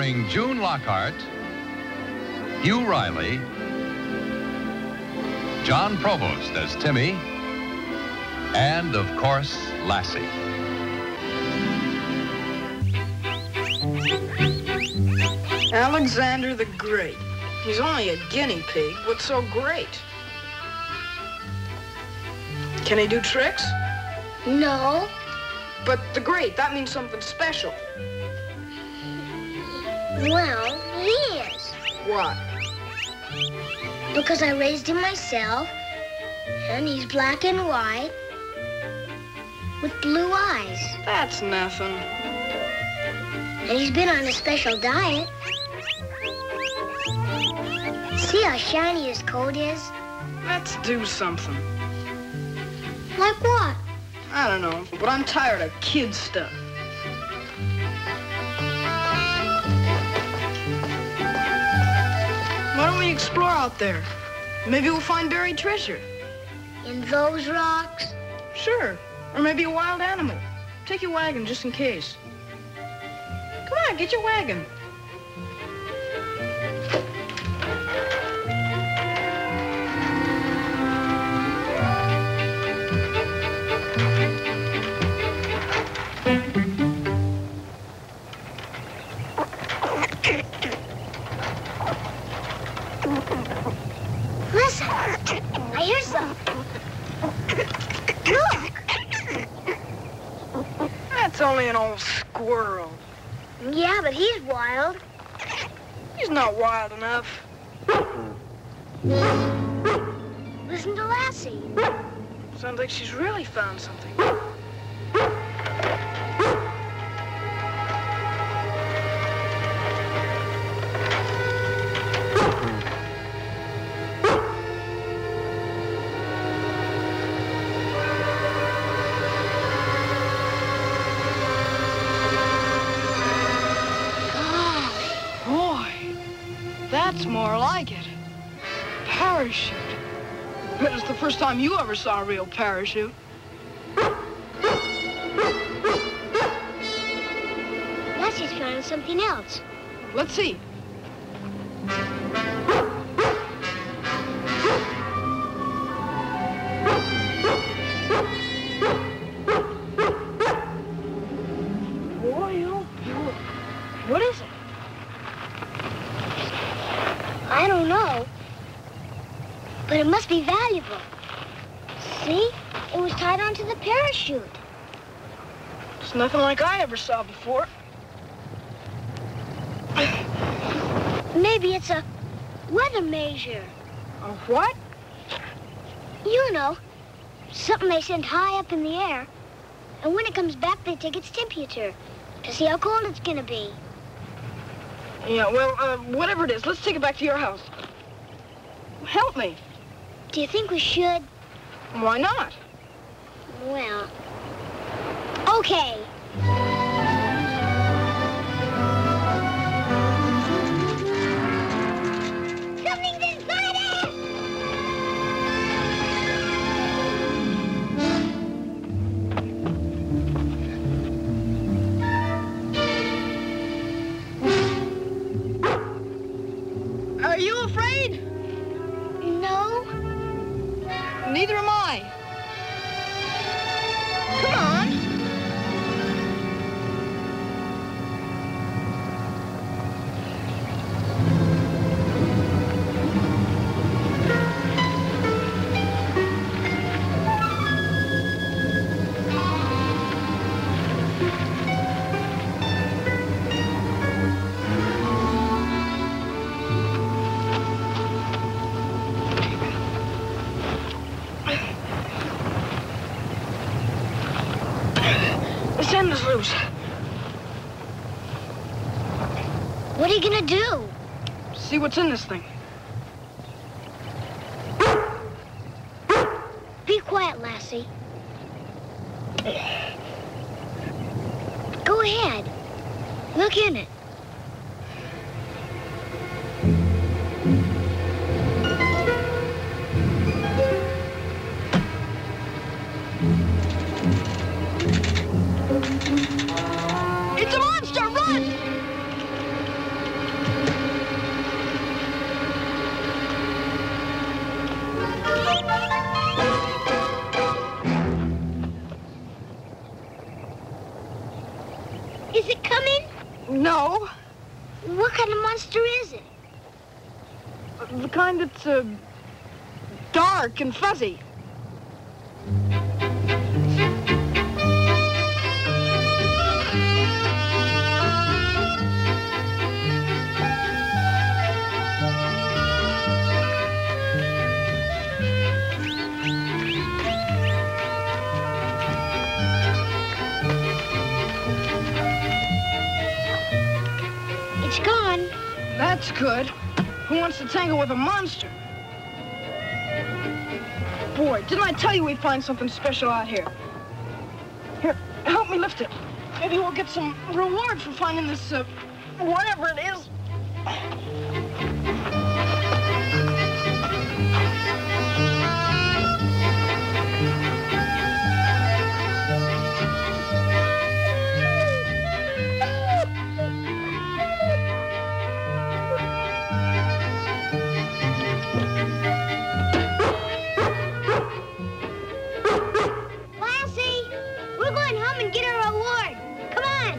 starring June Lockhart, Hugh Riley, John Provost as Timmy, and, of course, Lassie. Alexander the Great. He's only a guinea pig. What's so great? Can he do tricks? No. But the Great, that means something special. Well, he is. What? Because I raised him myself, and he's black and white, with blue eyes. That's nothing. And he's been on a special diet. See how shiny his coat is? Let's do something. Like what? I don't know, but I'm tired of kid stuff. Why don't we explore out there? Maybe we'll find buried treasure. In those rocks? Sure. Or maybe a wild animal. Take your wagon just in case. Come on, get your wagon. Listen, I hear something. Look. That's only an old squirrel. Yeah, but he's wild. He's not wild enough. Listen to Lassie. Sounds like she's really found something. That's more like it. Parachute. Bet it's the first time you ever saw a real parachute. Lassie's found something else. Let's see. Boy, oh boy. What is it? I don't know, but it must be valuable. See? It was tied onto the parachute. It's nothing like I ever saw before. Maybe it's a weather measure. A what? You know, something they send high up in the air, and when it comes back, they take its temperature to see how cold it's gonna be. Yeah, well, whatever it is, let's take it back to your house. Help me. Do you think we should? Why not? Well, okay. Something's inside it! Are you afraid? No. Neither am I. Come on. This end is loose. What are you gonna do? See what's in this thing. Be quiet, Lassie. Go ahead. Look in it. It's a monster! Run! No. What kind of monster is it? The kind that's, dark and fuzzy. It's gone. That's good. Who wants to tangle with a monster? Boy, didn't I tell you we'd find something special out here? Here, help me lift it. Maybe we'll get some reward for finding this, whatever it is. Lassie, we're going home and get our reward. Come on.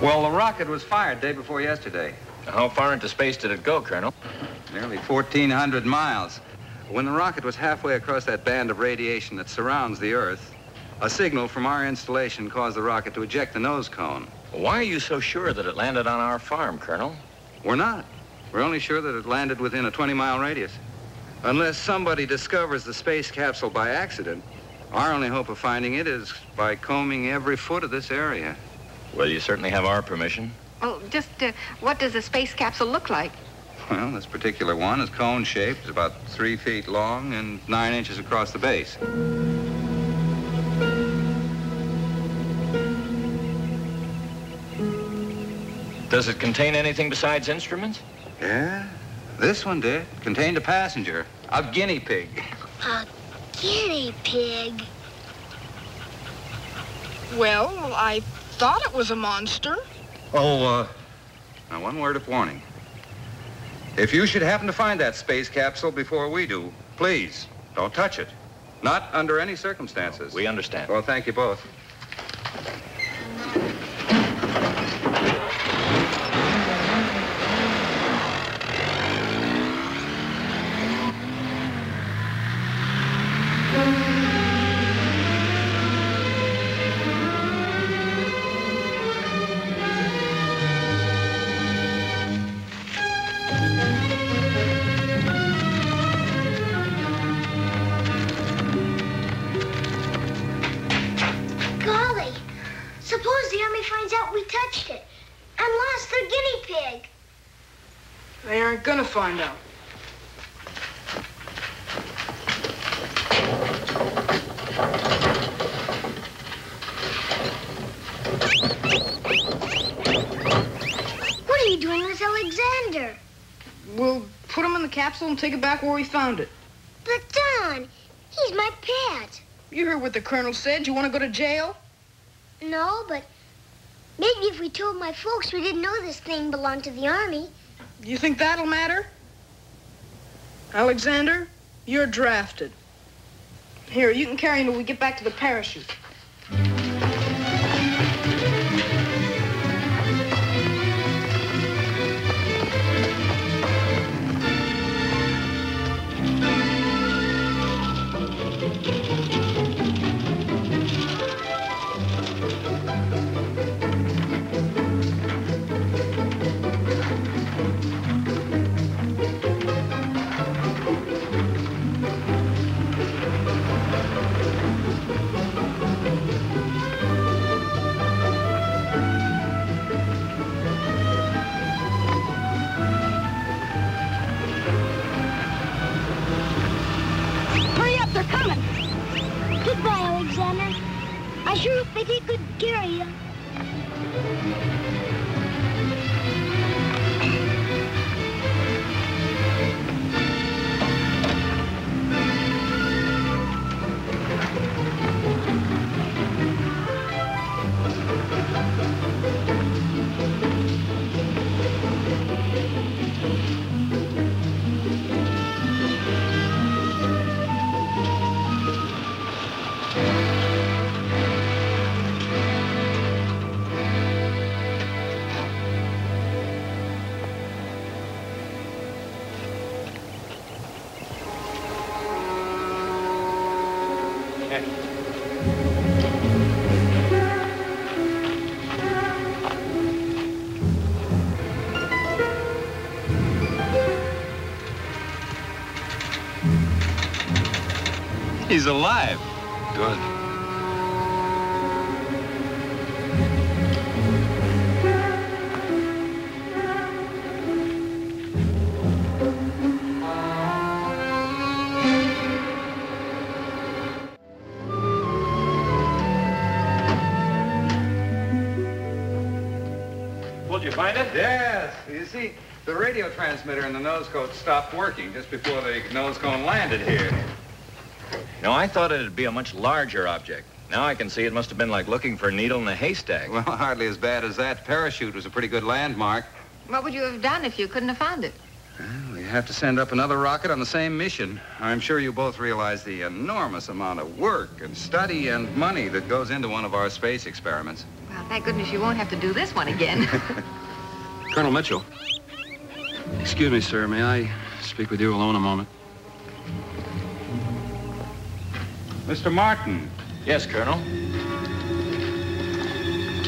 Well, the rocket was fired day before yesterday. How far into space did it go, Colonel? Nearly 1,400 miles. When the rocket was halfway across that band of radiation that surrounds the Earth, a signal from our installation caused the rocket to eject the nose cone. Why are you so sure that it landed on our farm, Colonel? We're not. We're only sure that it landed within a 20-mile radius. Unless somebody discovers the space capsule by accident, our only hope of finding it is by combing every foot of this area. Well, you certainly have our permission. Oh, just what does a space capsule look like? Well, this particular one is cone-shaped. It's about 3 feet long and 9 inches across the base. Does it contain anything besides instruments? Yeah, this one did. Contained a passenger, a guinea pig. A guinea pig. Well, I thought it was a monster. Oh, now one word of warning. If you should happen to find that space capsule before we do, please, don't touch it. Not under any circumstances. We understand. Well, thank you both. Golly, suppose the Army finds out we touched it and lost their guinea pig. They aren't gonna find out. What are you doing with Alexander? We'll put him in the capsule and take it back where we found it. But Don, he's my pet. You heard what the colonel said. You want to go to jail? No, but maybe if we told my folks we didn't know this thing belonged to the Army. You think that'll matter? Alexander, you're drafted. Here, you can carry him till we get back to the parachute. Hurry up, they're coming. Goodbye, Alexander. I sure hope they take good care of you. back. He's alive. Good. Did you find it? Yes. You see, the radio transmitter in the nose cone stopped working just before the nose cone landed here. No, I thought it'd be a much larger object. Now I can see it must have been like looking for a needle in a haystack. Well, hardly as bad as that. Parachute was a pretty good landmark. What would you have done if you couldn't have found it? Well, we have to send up another rocket on the same mission. I'm sure you both realize the enormous amount of work and study and money that goes into one of our space experiments. Well, thank goodness you won't have to do this one again. Colonel Mitchell. Excuse me, sir. May I speak with you alone a moment? Mr. Martin. Yes, Colonel.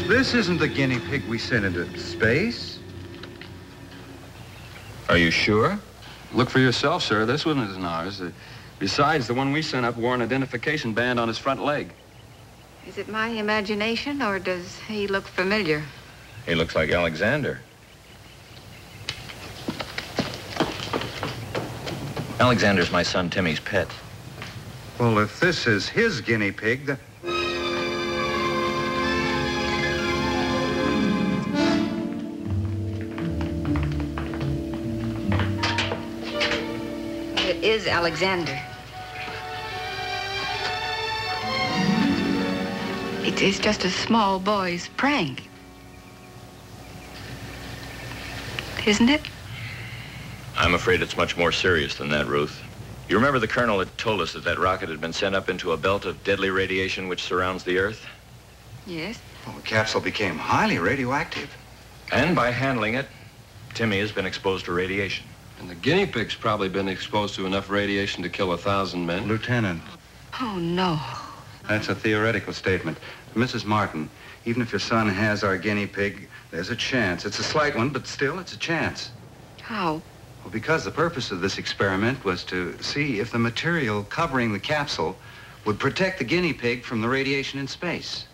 This isn't the guinea pig we sent into space. Are you sure? Look for yourself, sir. This one isn't ours. Besides, the one we sent up wore an identification band on his front leg. Is it my imagination, or does he look familiar? He looks like Alexander. Alexander's my son Timmy's pet. Well, if this is his guinea pig, then... It is Alexander. It is just a small boy's prank. Isn't it? I'm afraid it's much more serious than that, Ruth. You remember the colonel had told us that that rocket had been sent up into a belt of deadly radiation which surrounds the Earth? Yes. Well, the capsule became highly radioactive. And by handling it, Timmy has been exposed to radiation. And the guinea pig's probably been exposed to enough radiation to kill 1,000 men. Lieutenant, Oh, no. that's a theoretical statement. Mrs. Martin, even if your son has our guinea pig, there's a chance. It's a slight one, but still, it's a chance. How? Well, because the purpose of this experiment was to see if the material covering the capsule would protect the guinea pig from the radiation in space.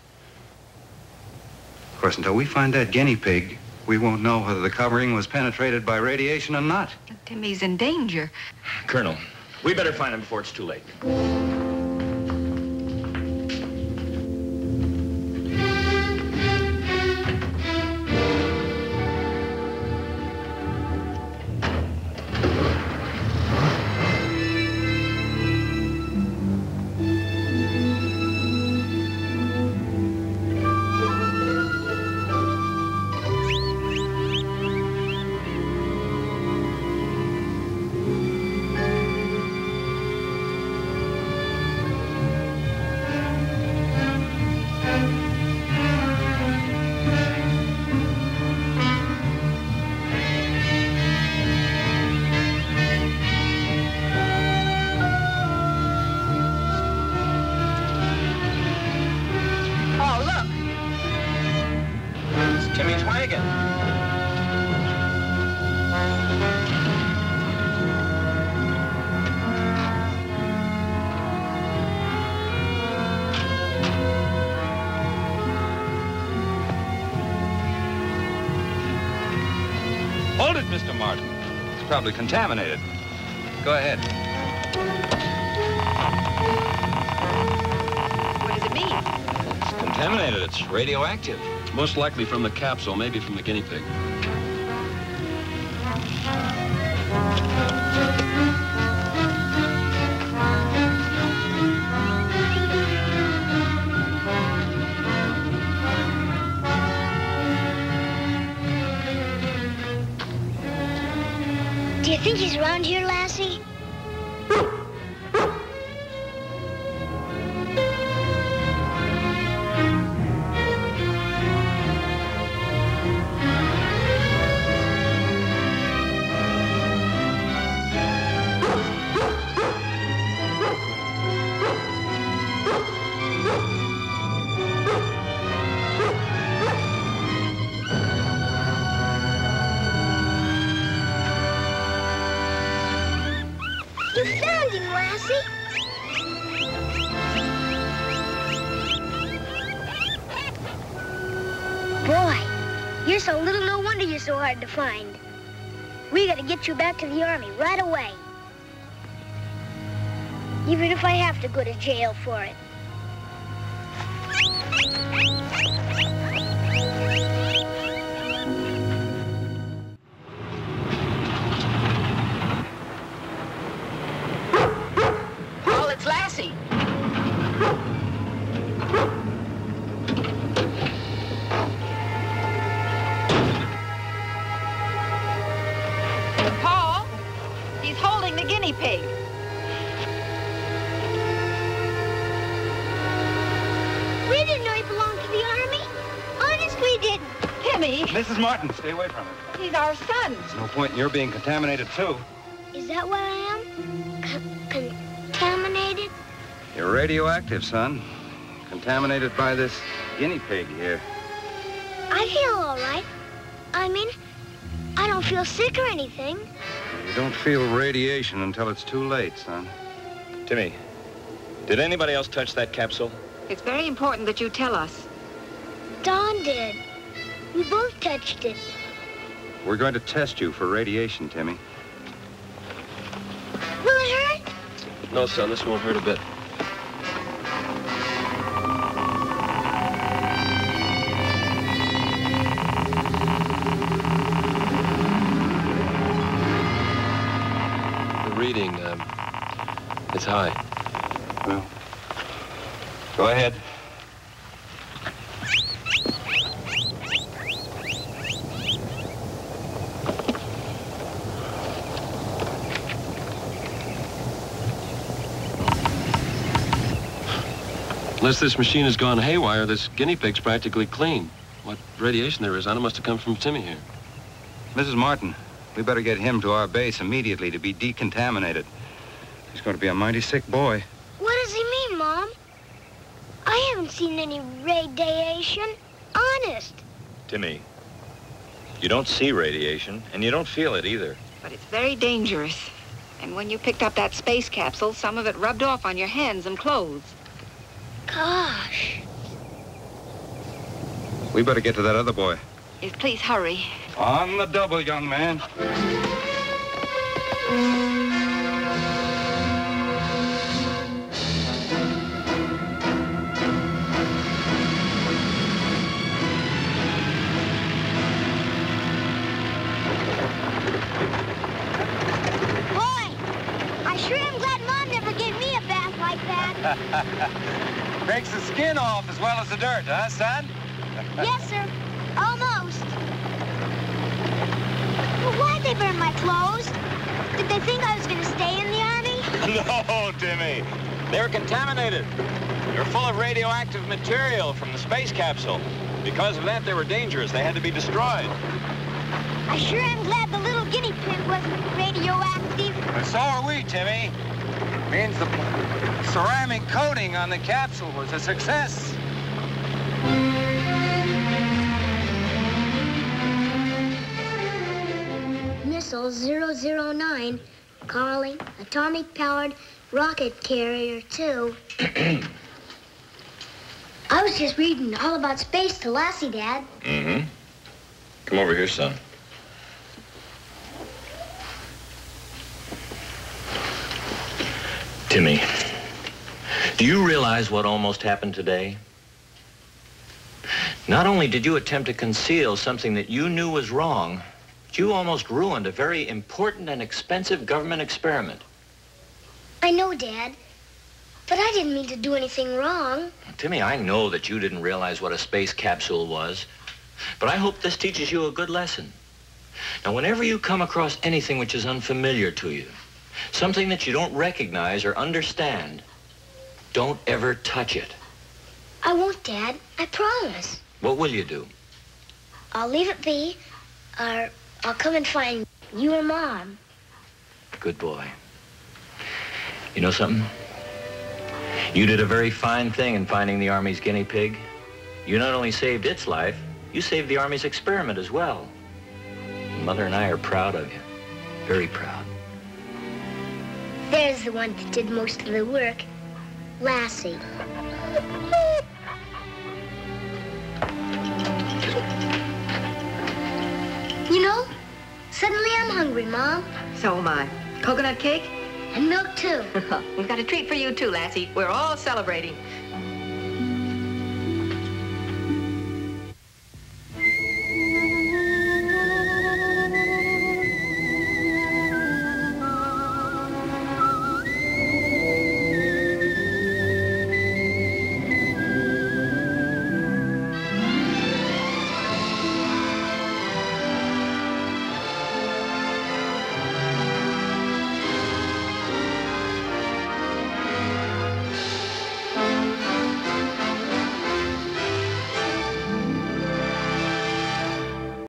Of course, until we find that guinea pig, we won't know whether the covering was penetrated by radiation or not. Timmy's in danger. Colonel, we better find him before it's too late. Timmy's wagon. Hold it, Mr. Martin. It's probably contaminated. Go ahead. What does it mean? It's contaminated. It's radioactive. Most likely from the capsule, maybe from the guinea pig. Do you think he's around here, Lassie? Lassie? Boy, you're so little, no wonder you're so hard to find. We gotta get you back to the Army right away. Even if I have to go to jail for it. Paul, it's Lassie. Paul, he's holding the guinea pig. We didn't know he belonged to the Army. Honest, we didn't. Timmy, Mrs. Martin, stay away from him. he's our son. There's no point in your being contaminated, too. Is that what I am? Contaminated? You're radioactive, son. Contaminated by this guinea pig here. I feel all right. I mean, I don't feel sick or anything. You don't feel radiation until it's too late, son. Timmy, did anybody else touch that capsule? It's very important that you tell us. Don did. We both touched it. We're going to test you for radiation, Timmy. Will it hurt? No, son, this won't hurt a bit. The reading, it's high. Well, go ahead. Unless this machine has gone haywire, this guinea pig's practically clean. What radiation there is on it must have come from Timmy here. Mrs. Martin, we better get him to our base immediately to be decontaminated. He's going to be a mighty sick boy. What does he mean, Mom? I haven't seen any radiation. Honest. Timmy, you don't see radiation, and you don't feel it either. But it's very dangerous. And when you picked up that space capsule, some of it rubbed off on your hands and clothes. Gosh. We better get to that other boy. Yes, please hurry. On the double, young man. Boy, I sure am glad Mom never gave me a bath like that. Breaks the skin off as well as the dirt, huh, son? Yes, sir. Almost. Well, why'd they burn my clothes? Did they think I was going to stay in the Army? No, Timmy. They were contaminated. They're full of radioactive material from the space capsule. Because of that, they were dangerous. They had to be destroyed. I sure am glad the little guinea pig wasn't radioactive. And so are we, Timmy. Means the ceramic coating on the capsule was a success. Missile 009, calling atomic-powered rocket carrier 2. I was just reading all about space to Lassie, Dad. Mm-hmm. Come over here, son. Timmy, do you realize what almost happened today? Not only did you attempt to conceal something that you knew was wrong, but you almost ruined a very important and expensive government experiment. I know, Dad, but I didn't mean to do anything wrong. Timmy, I know that you didn't realize what a space capsule was, but I hope this teaches you a good lesson. Now, whenever you come across anything which is unfamiliar to you, something that you don't recognize or understand, don't ever touch it. I won't, Dad. I promise. What will you do? I'll leave it be, or I'll come and find you or Mom. Good boy. You know something? You did a very fine thing in finding the Army's guinea pig. You not only saved its life, you saved the Army's experiment as well. Mother and I are proud of you. Very proud. There's the one that did most of the work. Lassie. You know, suddenly I'm hungry, Mom. So am I. Coconut cake? And milk, too. We've got a treat for you, too, Lassie. We're all celebrating.